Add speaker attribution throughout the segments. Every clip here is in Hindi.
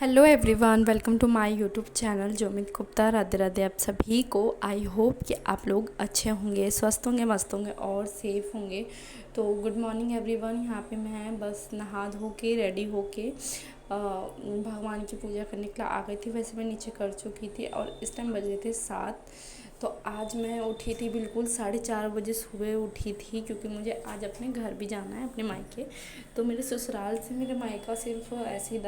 Speaker 1: Hello everyone, welcome to my YouTube channel Jomit Gupta. Radhe Radhe आप सभी को। आई होप कि आप लोग अच्छे होंगे, स्वस्थ होंगे, मस्त होंगे और सेफ़ होंगे। तो गुड मॉर्निंग एवरीवन। यहाँ पे मैं बस नहा धो के रेडी होके भगवान की पूजा करने के लिए आ गई थी। वैसे मैं नीचे कर चुकी थी और इस टाइम बजे थे 7। तो आज मैं उठी थी बिल्कुल 4:30 बजे सुबह उठी थी, क्योंकि मुझे आज अपने घर भी जाना है, अपने मायके। तो मेरे ससुराल से मेरे मायका सिर्फ ऐसे ही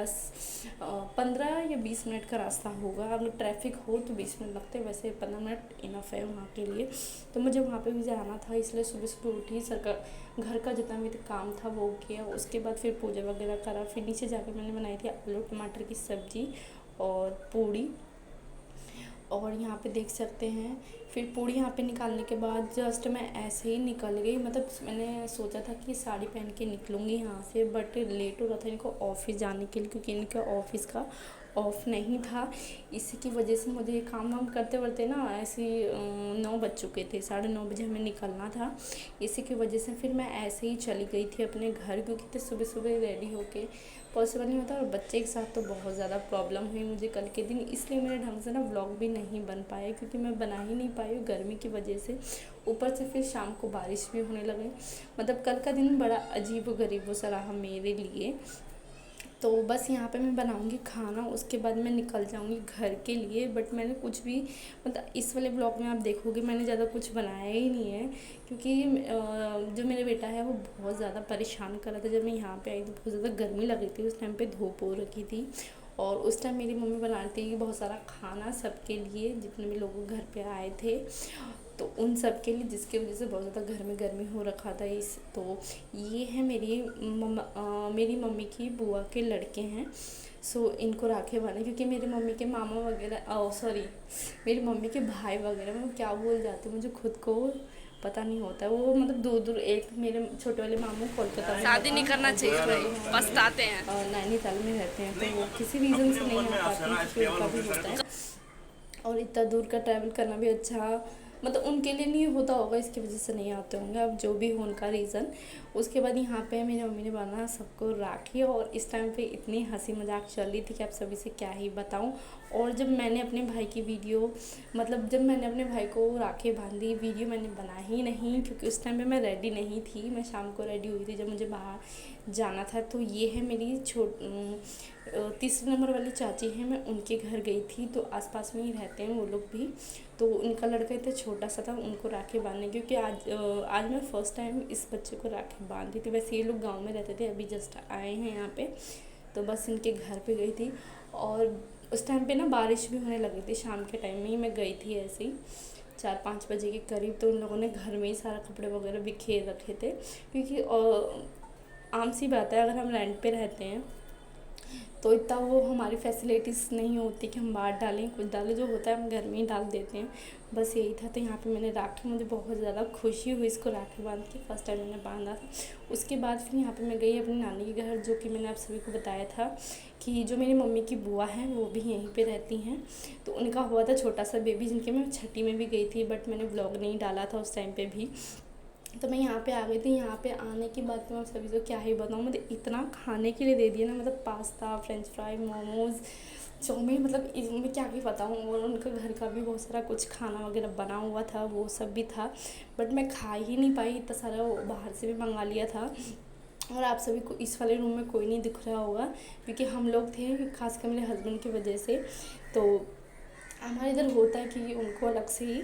Speaker 1: 15 या 20 मिनट का रास्ता होगा। अगर ट्रैफिक हो तो 20 मिनट लगते हैं, वैसे 15 मिनट इनफ है वहाँ के लिए। तो मुझे वहाँ पे भी जाना था, इसलिए सुबह सुबह उठी, सरकार घर का जितना भी काम था वो किया। उसके बाद फिर पूजा वगैरह करा। फिर नीचे जाकर मैंने बनाई थी आलू टमाटर की सब्ज़ी और पूड़ी। और यहाँ पे देख सकते हैं, फिर पूड़ी यहाँ पे निकालने के बाद जस्ट मैं ऐसे ही निकल गई। मतलब मैंने सोचा था कि साड़ी पहन के निकलूँगी यहाँ से, बट लेट हो रहा था इनको ऑफिस जाने के लिए, क्योंकि इनका ऑफिस का ऑफ नहीं था। इसी की वजह से मुझे ये काम वाम करते करते ना ऐसे 9 बज चुके थे, 9:30 बजे हमें निकलना था। इसी की वजह से फिर मैं ऐसे ही चली गई थी अपने घर, क्योंकि तो सुबह सुबह रेडी होके पॉसिबल नहीं होता। और बच्चे के साथ तो बहुत ज़्यादा प्रॉब्लम हुई मुझे कल के दिन, इसलिए मेरे ढंग से ना व्लॉग भी नहीं बन पाया, क्योंकि मैं बना ही नहीं पाई गर्मी की वजह से। ऊपर से फिर शाम को बारिश भी होने लगी। मतलब कल का दिन बड़ा अजीब गरीब सा रहा मेरे लिए। तो बस यहाँ पे मैं बनाऊँगी खाना, उसके बाद मैं निकल जाऊँगी घर के लिए। बट मैंने कुछ भी, मतलब इस वाले ब्लॉग में आप देखोगे मैंने ज़्यादा कुछ बनाया ही नहीं है, क्योंकि जो मेरा बेटा है वो बहुत ज़्यादा परेशान कर रहा था। जब मैं यहाँ पे आई तो बहुत ज़्यादा गर्मी लग रही थी, उस टाइम पे धूप हो रखी थी। और उस टाइम मेरी मम्मी बना रही थी बहुत सारा खाना सबके लिए, जितने भी लोग घर पे आए थे, तो उन सब के लिए, जिसकी वजह से बहुत ज़्यादा घर में गर्मी हो रखा था। इस तो ये है मेरी मम्मी की बुआ के लड़के हैं। सो इनको राखी बांधे, क्योंकि मेरी मम्मी के मामा वगैरह, सॉरी, मेरी मम्मी के भाई वगैरह, मैं क्या बोल जाती हूँ मुझे खुद को पता नहीं होता है। वो मतलब दूर दूर, एक मेरे छोटे वाले मामू कोलकाता में
Speaker 2: शादी नहीं करना चाहिए भाई, पछताते हैं।
Speaker 1: नैनीताल में रहते हैं, तो वो किसी रीज़न से नहीं आ पाते हैं, क्योंकि उनका भी होता है। और इतना दूर का ट्रैवल करना भी अच्छा, मतलब उनके लिए नहीं होता होगा, इसकी वजह से नहीं आते होंगे, अब जो भी हो उनका रीज़न। उसके बाद यहाँ पे मेरी मम्मी ने बांधा सबको राखी, और इस टाइम पे इतनी हंसी मजाक चल रही थी कि आप सभी से क्या ही बताऊँ। और जब मैंने अपने भाई की वीडियो, मतलब जब मैंने अपने भाई को राखी बांधी, वीडियो मैंने बनाई ही नहीं, क्योंकि उस टाइम पे मैं रेडी नहीं थी। मैं शाम को रेडी हुई थी जब मुझे बाहर जाना था। तो ये है मेरी तीसरे नंबर वाली चाची है, मैं उनके घर गई थी। तो आसपास में ही रहते हैं वो लोग भी। तो उनका लड़का इतना छोटा सा था, उनको राखी बांधने, क्योंकि आज मैं फ़र्स्ट टाइम इस बच्चे को राखी बांधी थी। वैसे ये लोग गांव में रहते थे, अभी जस्ट आए हैं यहाँ पे। तो बस इनके घर पे गई थी। और उस टाइम पे ना बारिश भी होने लगी थी, शाम के टाइम में ही मैं गई थी ऐसे ही 4-5 बजे के करीब। तो उन लोगों ने घर में ही सारा कपड़े वगैरह बिखेर रखे थे, क्योंकि आम सी बात है, अगर हम रेंट पे रहते हैं तो इतना वो हमारी फैसिलिटीज़ नहीं होती कि हम बाहर डालें, कुछ डालें, जो होता है हम घर में ही डाल देते हैं। बस यही था। तो यहाँ पे मैंने राखी, मुझे बहुत ज़्यादा खुशी हुई इसको राखी बांध के, फर्स्ट टाइम मैंने बांधा था। उसके बाद फिर यहाँ पे मैं गई अपनी नानी के घर, जो कि मैंने आप सभी को बताया था कि जो मेरी मम्मी की बुआ हैं वो भी यहीं पे रहती हैं। तो उनका हुआ था छोटा सा बेबी, जिनके मैं छठी में भी गई थी, बट मैंने ब्लॉग नहीं डाला था उस टाइम पर भी। तो मैं यहाँ पे आ गई थी। यहाँ पे आने के बाद तो मैं सभी को क्या ही बताऊँ, मुझे इतना खाने के लिए दे दिया ना, मतलब pasta, French fry, momos, chowmein, मतलब मैं क्या ही बताऊँ। और उनका घर का भी बहुत सारा कुछ खाना वगैरह बना हुआ था, वो सब भी था, बट मैं खा ही नहीं पाई। इतना सारा बाहर से भी मंगा लिया था। और आप सभी को इस वाले रूम में कोई नहीं दिख रहा होगा, क्योंकि हम लोग थे, खासकर मेरे हस्बैंड की वजह से। तो हमारे इधर होता है कि उनको अलग से ही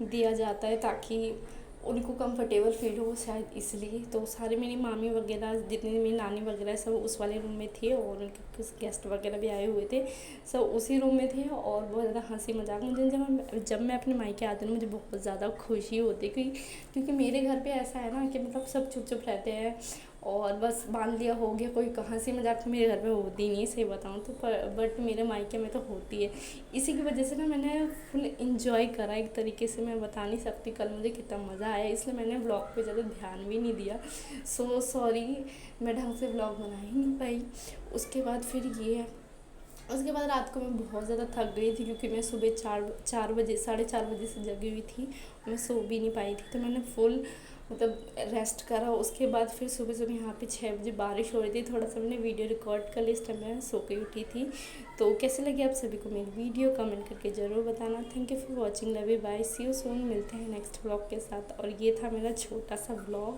Speaker 1: दिया जाता है, ताकि उनको कंफर्टेबल फील हो, शायद इसलिए। तो सारे मेरी मामी वगैरह, जितनी मेरी नानी वगैरह, सब उस वाले रूम में थे, और उनके कुछ गेस्ट वगैरह भी आए हुए थे, सब उसी रूम में थे। और बहुत ज़्यादा हंसी मजाक, मुझे जब मैं अपने मायके आती हूँ मुझे बहुत ज़्यादा खुशी होती है, क्योंकि मेरे घर पे ऐसा है ना कि मतलब सब चुप चुप रहते हैं, और बस बांध लिया हो गया। कोई हंसी मजाक तो मेरे घर में होती नहीं, सही बताऊँ तो, बट मेरे मायके में तो होती है। इसी की वजह से ना मैंने फुल इंजॉय करा एक तरीके से, मैं बता नहीं सकती कल मुझे कितना मज़ा आया। इसलिए मैंने व्लॉग पे ज़्यादा ध्यान भी नहीं दिया। सो सॉरी, मैं ढंग से व्लॉग बना ही नहीं पाई। उसके बाद फिर ये है, उसके बाद रात को मैं बहुत ज़्यादा थक गई थी, क्योंकि मैं सुबह 4 बजे 4:30 बजे से जगी हुई थी, मैं सो भी नहीं पाई थी। तो मैंने फुल मतलब रेस्ट करा। उसके बाद फिर सुबह सुबह यहाँ पे 6 बजे बारिश हो रही थी, थोड़ा सा मैंने वीडियो रिकॉर्ड कर लिया। इस टाइम मैं सो के उठी थी। तो कैसे लगी आप सभी को मेरी वीडियो कमेंट करके ज़रूर बताना। Thank you for watching, love you, bye, see you soon. मिलते हैं नेक्स्ट व्लॉग के साथ। और ये था मेरा छोटा सा व्लॉग।